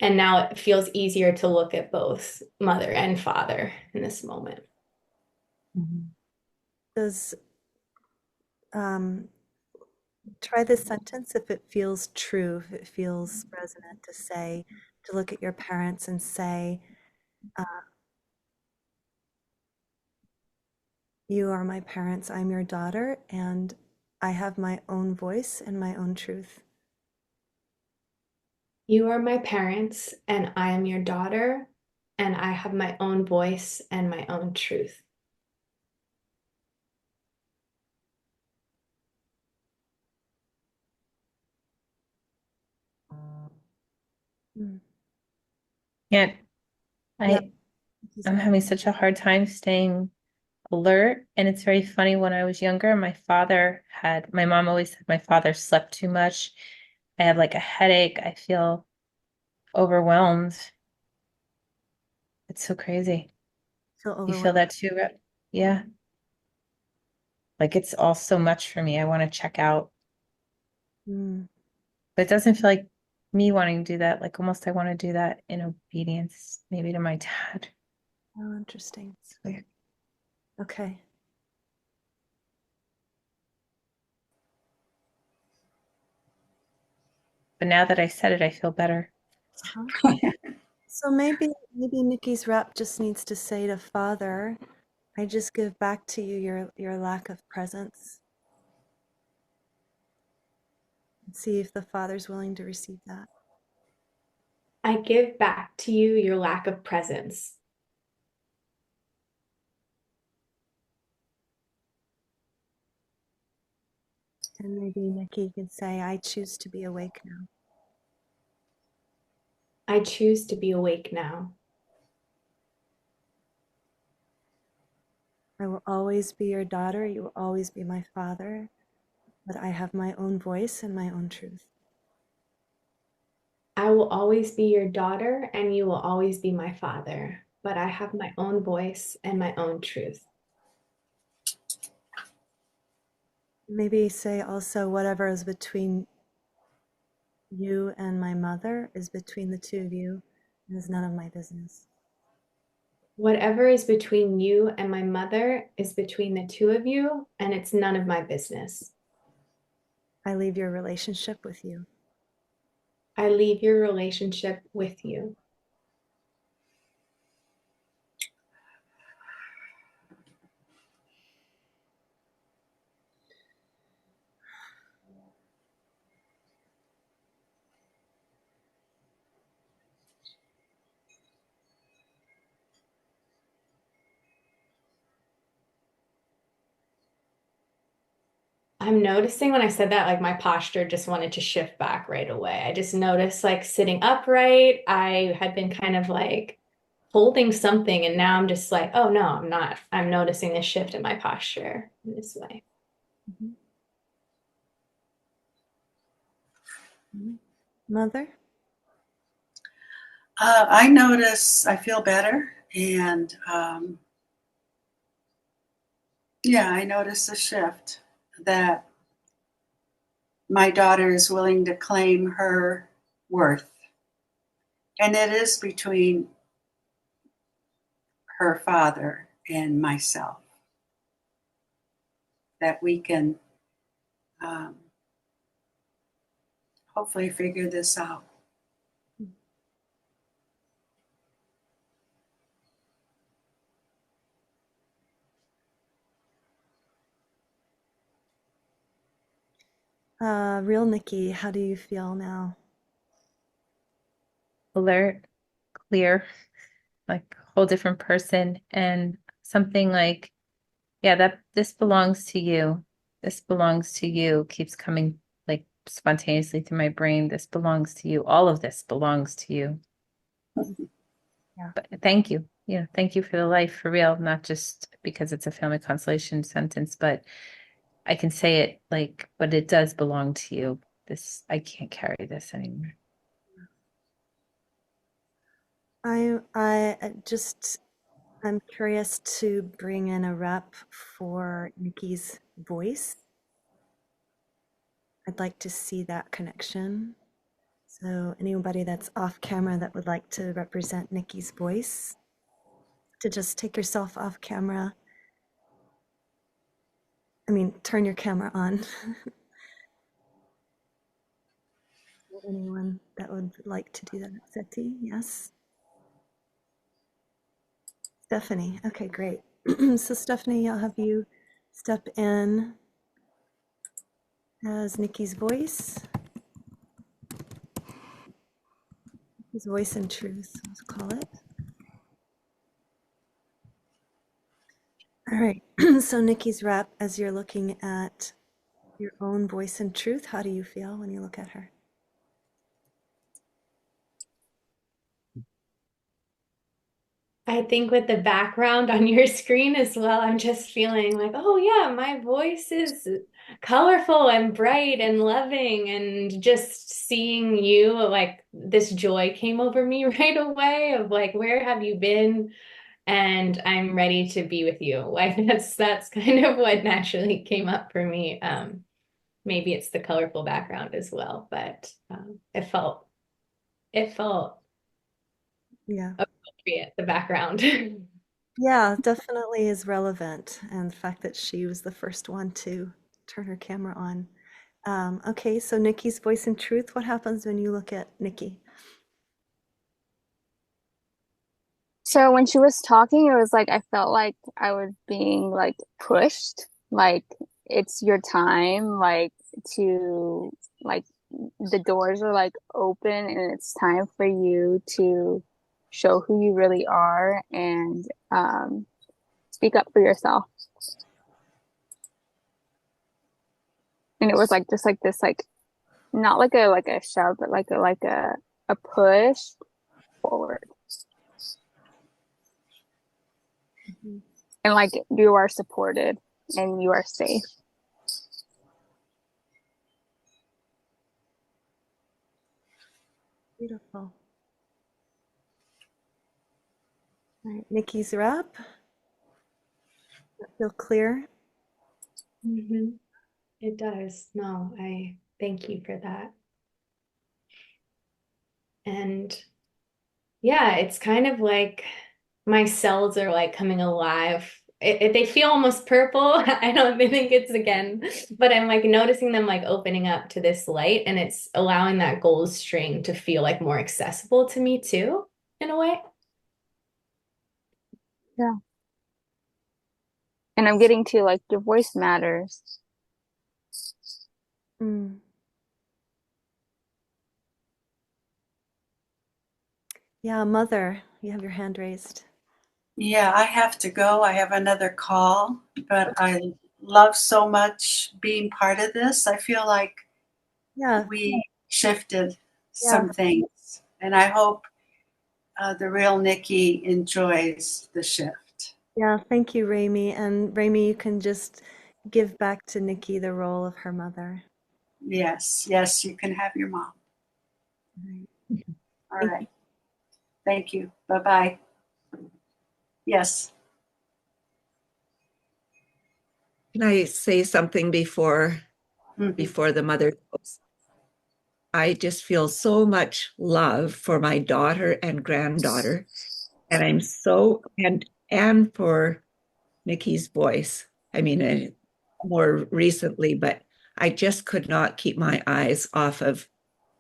And now it feels easier to look at both mother and father in this moment. Does try this sentence if it feels true, if it feels resonant to say, to look at your parents and say, you are my parents, I'm your daughter, and I have my own voice and my own truth. You are my parents, and I am your daughter, and I have my own voice and my own truth. Mm. Yeah, Yeah. I'm having such a hard time staying alert. And it's very funny. When I was younger, my mom always said my father slept too much. I have like a headache. I feel overwhelmed. It's so crazy. Feel You feel overwhelmed. that too, Rep? Yeah. Like it's all so much for me. I want to check out. Mm. But it doesn't feel like me wanting to do that. Like almost I want to do that in obedience, maybe to my dad. Oh, interesting. It's weird. Okay. But now that I said it, I feel better. Uh-huh. So maybe Nikki's rep just needs to say to Father, I just give back to you your lack of presence. See if the Father's willing to receive that. I give back to you your lack of presence. And maybe Nikki can say, I choose to be awake now. I choose to be awake now. I will always be your daughter. You will always be my father. But I have my own voice and my own truth. I will always be your daughter, and you will always be my father. But I have my own voice and my own truth. Maybe say also, whatever is between you and my mother is between the two of you and is none of my business. Whatever is between you and my mother is between the two of you, and it's none of my business. I leave your relationship with you. I leave your relationship with you. I'm noticing when I said that, like my posture just wanted to shift back right away. I just noticed like sitting upright. I had been kind of like holding something, and now I'm just like, oh no, I'm not. I'm noticing this shift in my posture in this way. Mm-hmm. Mother? I notice I feel better, and yeah, I notice a shift that my daughter is willing to claim her worth. And it is between her father and myself that we can um, hopefully figure this out. Real Nikki, how do you feel now? Alert, clear, like a whole different person. And something like, yeah, that this belongs to you. This belongs to you keeps coming like spontaneously through my brain. This belongs to you. All of this belongs to you. Yeah. But thank you. Yeah, thank you for the life for real, not just because it's a family constellation sentence, but I can say it like, but it does belong to you. This, I can't carry this anymore. I'm curious to bring in a rep for Nikki's voice. I'd like to see that connection. So anybody that's off camera that would like to represent Nikki's voice, to just take yourself off camera. I mean, turn your camera on. Anyone that would like to do that? Seti, yes. Stephanie, okay, great. So Stephanie, I'll have you step in as Nikki's voice. His voice and truth, let's call it. All right, so Nikki's rep, as you're looking at your own voice and truth, how do you feel when you look at her? I think with the background on your screen as well, I'm just feeling like, oh yeah, my voice is colorful and bright and loving, and just seeing you, like this joy came over me right away of like, where have you been? And I'm ready to be with you. Like that's kind of what naturally came up for me. Maybe it's the colorful background as well, but it felt Yeah. appropriate, the background. Yeah, definitely is relevant. And the fact that she was the first one to turn her camera on. Okay, so Nikki's voice and truth, what happens when you look at Nikki? So when she was talking, it was like I felt like I was being like pushed, like it's your time, like to like the doors are like open and it's time for you to show who you really are and speak up for yourself. And it was like just like this like not like a shove, but like a push forward. And like you are supported and you are safe. Beautiful. All right, Nikki's wrap. Feel clear? Mhm. It does. No, I thank you for that. And yeah, it's kind of like my cells are like coming alive. They feel almost purple. I don't think it's again, but I'm like noticing them like opening up to this light, and it's allowing that gold string to feel like more accessible to me too, in a way. Yeah. And I'm getting to like your voice matters. Mm. Yeah, mother, you have your hand raised. Yeah, I have to go. I have another call, but I love so much being part of this. I feel like Yeah, we shifted yeah, some things, and I hope the real Nikki enjoys the shift. yeah. Thank you, Rami. And Rami, you can just give back to Nikki the role of her mother. Yes, yes, you can have your mom. Right. All Thank right. Thank you. Bye bye. Yes. Can I say something before Mhm. the mother goes? I just feel so much love for my daughter and granddaughter, and I'm so and for Nikki's voice. I mean, more recently, but I just could not keep my eyes off of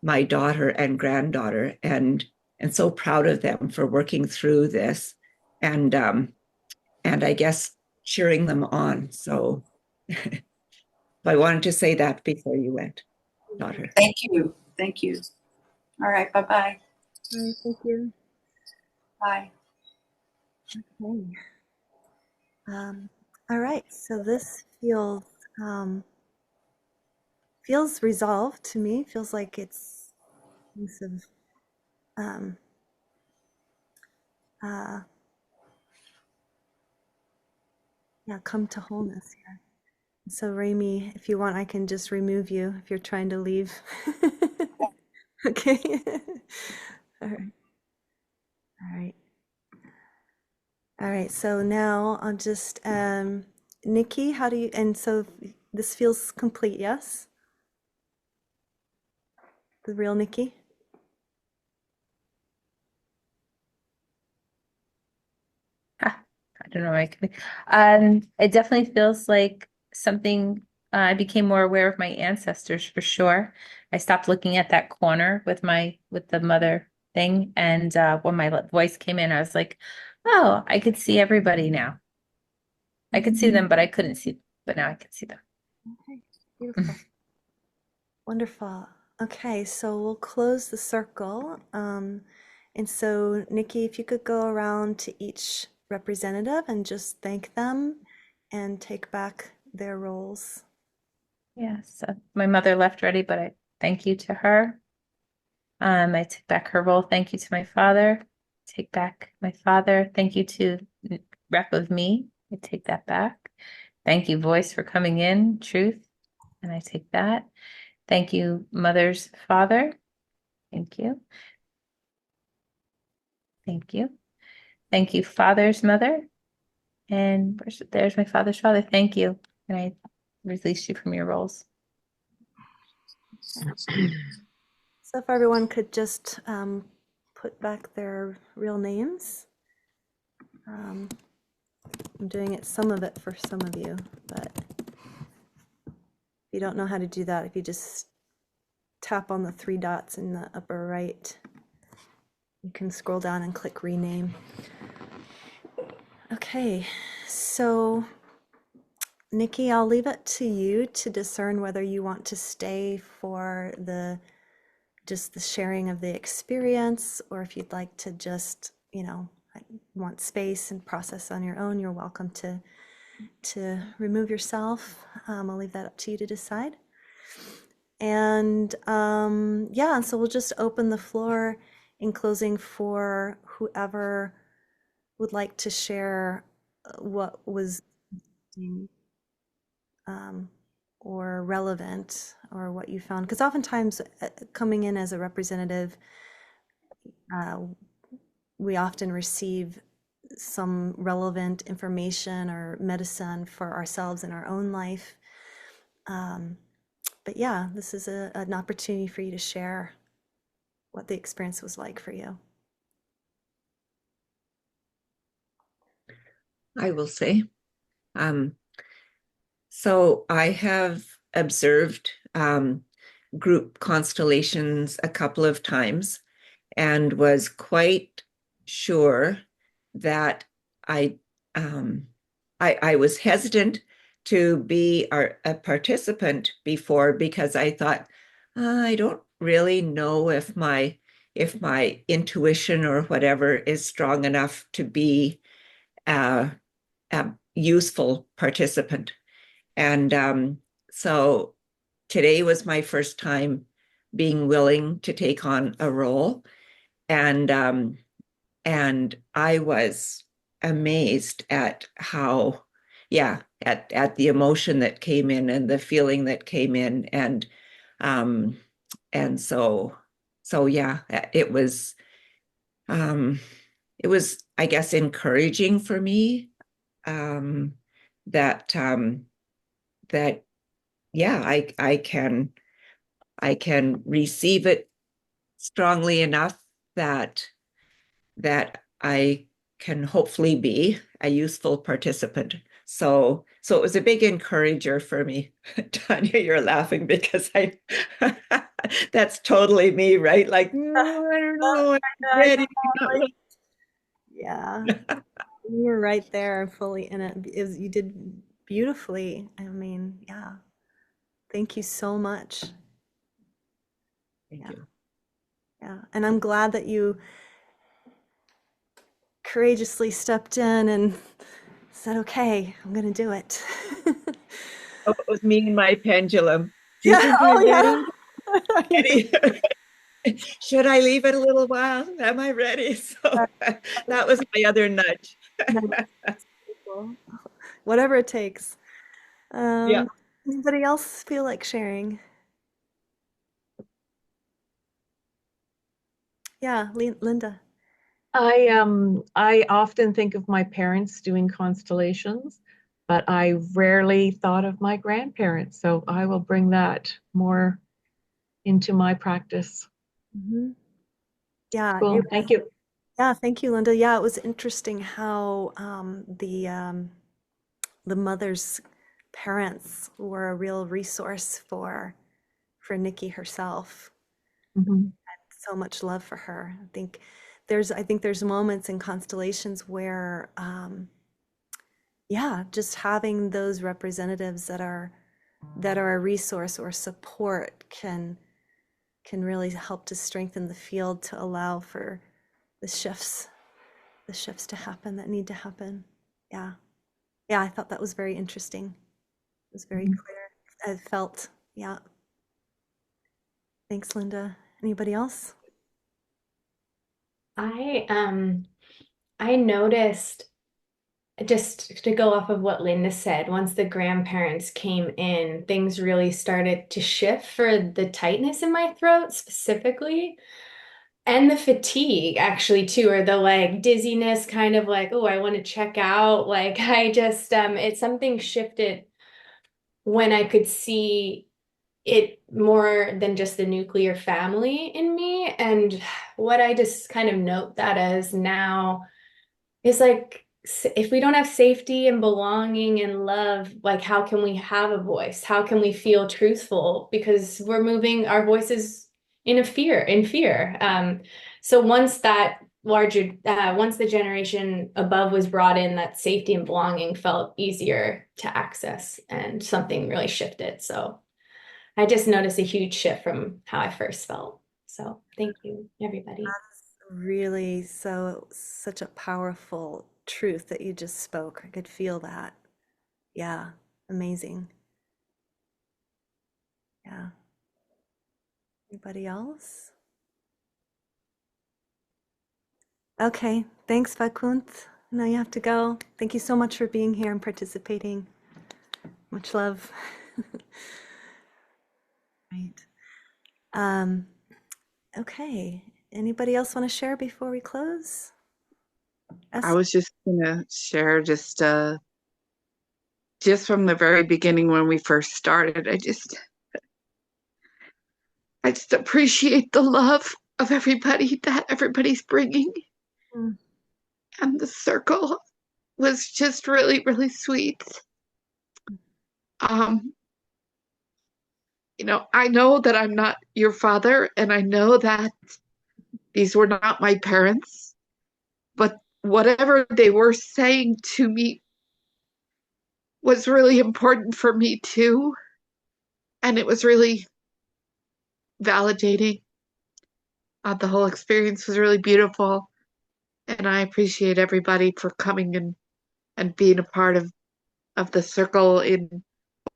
my daughter and granddaughter, and so proud of them for working through this, and I guess cheering them on. So I wanted to say that before you went, daughter. Thank you. Thank you. All right. Bye bye. you. Thank you. Bye. Okay. All right. So this um, feels resolved to me. Feels like it's piece of um, uh, yeah, come to wholeness here. So Rami, if you want, I can just remove you if you're trying to leave. Okay. All right. All right. All right. So now I'll just Nikki, how do you, and so this feels complete, yes? The real Nikki? don't know. It definitely feels like something. I became more aware of my ancestors for sure. I stopped looking at that corner with the mother thing, and when my voice came in, I was like, "Oh, I could see everybody now. I could see them, but I couldn't see them. But now I can see them." Okay, beautiful. Wonderful. Okay, so we'll close the circle. And so, Nikki, if you could go around to each representative and just thank them and take back their roles. Yeah. So my mother left already, but I thank you to her. I take back her role. Thank you to my father. Take back my father. Thank you to rep of me. I take that back. Thank you, voice, for coming in. Truth. And I take that. Thank you, mother's father. Thank you. Thank you. Thank you, father's mother. And there's my father's father. Thank you. And I release you from your roles. So if everyone could just put back their real names. I'm doing some of it for some of you, but if you don't know how to do that, if you just tap on the 3 dots in the upper right, you can scroll down and click rename. Okay, so Nikki, I'll leave it to you to discern whether you want to stay for just the sharing of the experience, or if you'd like to just, want space and process on your own, you're welcome to remove yourself. I'll leave that up to you to decide. And yeah, so we'll just open the floor in closing for whoever would like to share what was or relevant, or what you found, because oftentimes coming in as a representative, we often receive some relevant information or medicine for ourselves in our own life. But yeah, this is an opportunity for you to share what the experience was like for you. I will say. So I have observed group constellations a couple of times and was quite sure that I was hesitant to be a participant before, because I thought, I don't really know if my intuition or whatever is strong enough to be a useful participant. And so today was my first time being willing to take on a role. And I was amazed at how, at the emotion that came in and the feeling that came in. And so yeah, it was, I guess, encouraging for me, that, yeah, I can receive it strongly enough that I can hopefully be a useful participant. So it was a big encourager for me. Tanya, you're laughing because that's totally me, right? Like, I don't know, I'm ready. Yeah, you were right there, fully in it. You did beautifully. I mean, yeah. Thank you so much. Thank you. Yeah, and I'm glad that you courageously stepped in and said, okay, I'm gonna do it. Oh, it was me and my pendulum. Do you Yeah, think oh I'm yeah. ready? Should I leave it a little while? Am I ready? So that was my other nudge. Whatever it takes. Yeah. Anybody else feel like sharing? Yeah, Linda. I often think of my parents doing constellations, but I rarely thought of my grandparents. So I will bring that more into my practice. Mm-hmm. Yeah, Cool. Thank you. Yeah, thank you, Linda. Yeah, it was interesting how the mother's parents were a real resource for Nikki herself. Mhm. So much love for her. I think there's moments in constellations where yeah, just having those representatives that are a resource or support can really help to strengthen the field to allow for the shifts the shifts to happen that need to happen. Yeah. Yeah, I thought that was very interesting. It was very Mhm. clear. I felt, yeah. Thanks, Linda. Anybody else? I noticed, just to go off of what Linda said, once the grandparents came in, things really started to shift for the tightness in my throat specifically. And the fatigue actually too, or the like dizziness, kind of like, oh, I want to check out. Like I just it's something shifted when I could see it more than just the nuclear family in me. And what I just kind of note that as now is like, if we don't have safety and belonging and love, like how can we have a voice? How can we feel truthful? Because we're moving our voices in fear. So once that larger, once the generation above was brought in, that safety and belonging felt easier to access, and something really shifted. So I just noticed a huge shift from how I first felt. So thank you, everybody. Really, such a powerful truth that you just spoke. I could feel that. Yeah, amazing. Yeah. Anybody else? Okay, thanks, Vakunt. Now you have to go. Thank you so much for being here and participating. Much love. Right. Um, okay. Anybody else want to share before we close? I was just gonna share just from the very beginning when we first started. I just appreciate the love of everybody that everybody's bringing, Mm. and the circle was just really, really sweet. Um, I know that I'm not your father, and I know that these were not my parents, but whatever they were saying to me was really important for me too. And it was really validating. The whole experience was really beautiful. And I appreciate everybody for coming and being a part of the circle in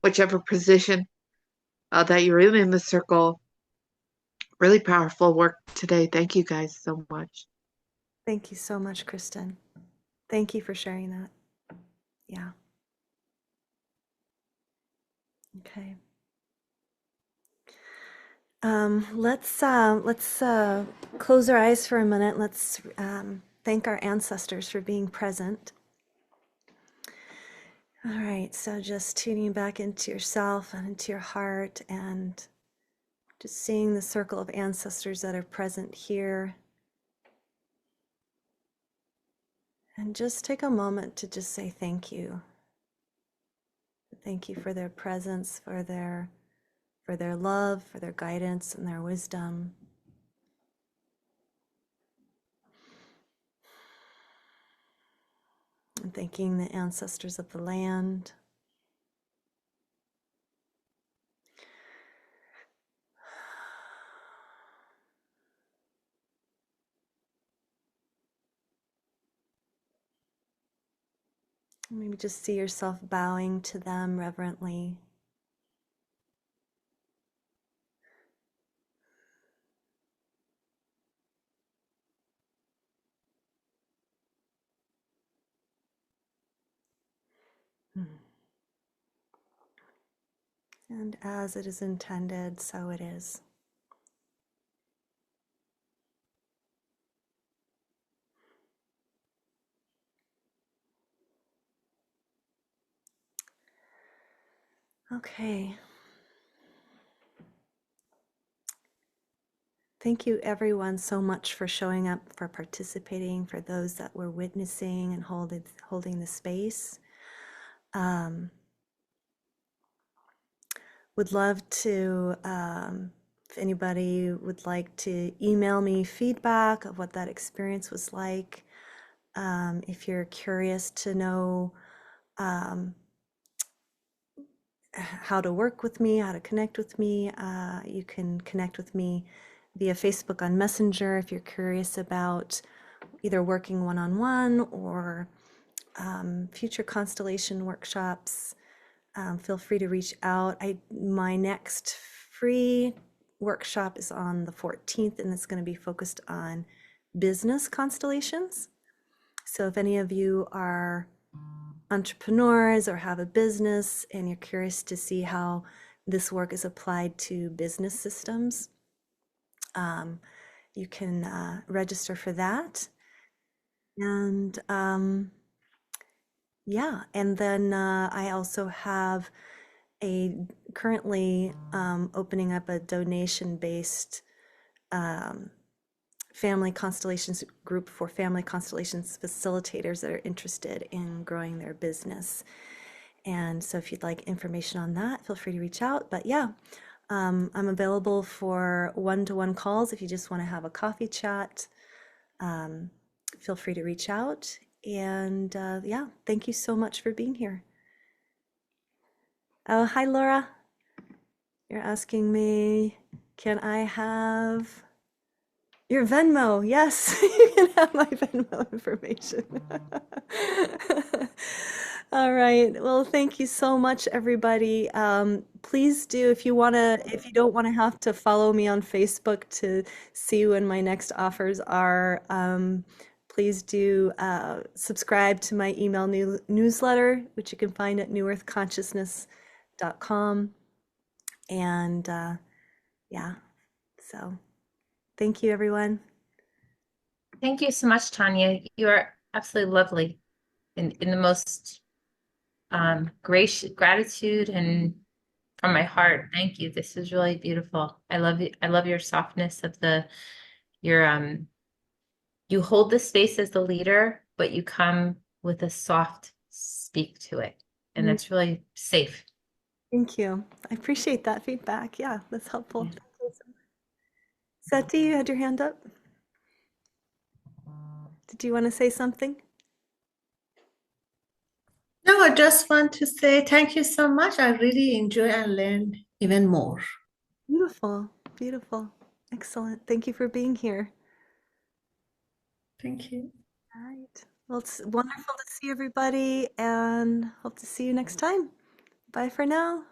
whichever position that you're in the circle. Really powerful work today. Thank you guys so much. Thank you so much, Kristen. Thank you for sharing that. Yeah. Okay. Let's close our eyes for a minute. Let's thank our ancestors for being present. All right, so just tuning back into yourself and into your heart, and just seeing the circle of ancestors that are present here. And just take a moment to just say thank you. Thank you for their presence, for their love, for their guidance and their wisdom. And thanking the ancestors of the land. Maybe just see yourself bowing to them reverently. And as it is intended, so it is. Okay. Thank you, everyone, so much for showing up, for participating, for those that were witnessing and holding the space. Would love to, if anybody would like to email me feedback of what that experience was like. If you're curious to know how to work with me, how to connect with me, you can connect with me via Facebook on Messenger if you're curious about either working one-on-one or future constellation workshops. Feel free to reach out. My next free workshop is on the 14th, and it's going to be focused on business constellations. So if any of you are entrepreneurs or have a business and you're curious to see how this work is applied to business systems, you can register for that. And yeah, and then I also have currently opening up a donation-based family constellations group for family constellations facilitators that are interested in growing their business. And so if you'd like information on that, feel free to reach out. But yeah, I'm available for one-to-one calls if you just want to have a coffee chat. Feel free to reach out. And yeah, thank you so much for being here. Oh, hi, Laura. You're asking me, can I have your Venmo? Yes, you can have my Venmo information. All right. Well, thank you so much, everybody. Please do, if you don't want to have to follow me on Facebook to see when my next offers are, please do subscribe to my email newsletter, which you can find at newearthconsciousness.com. And yeah, so thank you, everyone. Thank you so much, Tanya. You are absolutely lovely in the most gracious gratitude and from my heart. Thank you. This is really beautiful. I love you. I love your softness of you hold the space as the leader, but you come with a soft speak to it. And that's really safe. Thank you. I appreciate that feedback. Yeah, that's helpful. Yeah. Thank you so much. Seti, you had your hand up. Did you want to say something? No, I just want to say thank you so much. I really enjoy and learn even more. Beautiful, beautiful. Excellent. Thank you for being here. Thank you. All right. Well, it's wonderful to see everybody and hope to see you next time. Bye for now.